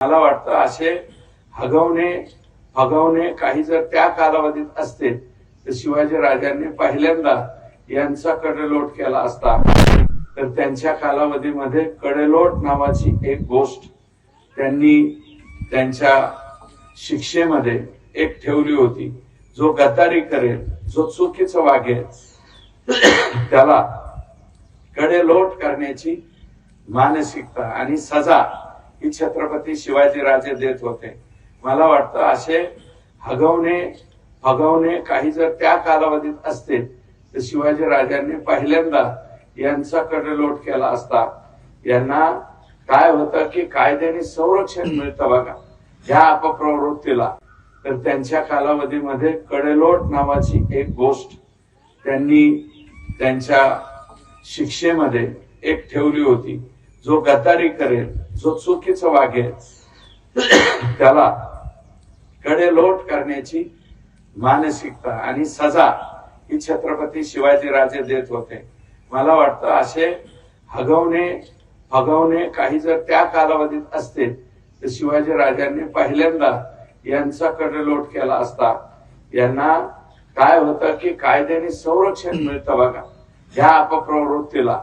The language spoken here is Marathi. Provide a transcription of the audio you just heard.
मला वाटतं असे हगवणे काही जर त्या कालावधीत असते तर शिवाजी राजांनी पहिल्यांदा यांचा कडेलोट केला असता। तर त्यांच्या कालावधीमध्ये कडेलोट नावाची एक गोष्ट त्यांनी त्यांच्या शिक्षेमध्ये एक ठेवली होती। जो गद्दारी करेल, जो चुकीचं वागेल त्याला कडेलोट करण्याची मानसिकता आणि सजा ही छत्रपती शिवाजी राजे देत होते। मला वाटतं असे हगवणे काही जर त्या कालावधीत असते तर शिवाजी राजांनी पहिल्यांदा यांचा कडेलोट केला असता। यांना काय होतं की कायद्याने संरक्षण मिळतं बघा ह्या अपप्रवृत्तीला। तर त्यांच्या कालावधीमध्ये कडेलोट नावाची एक गोष्ट त्यांनी त्यांच्या शिक्षेमध्ये एक ठेवली होती। जो गद्दारी करेल, जो चुकीचं वागेल त्याला कडेलोट करण्याची मानसिकता आणि सजा ही छत्रपती शिवाजी राजे देत होते। मला वाटतं असे हगवणे काही जर त्या कालावधीत असते तर शिवाजी राजांनी पहिल्यांदा यांचा कडेलोट केला असता। यांना काय होतं की कायद्याने संरक्षण मिळतं बघा ह्या अपप्रवृत्तीला।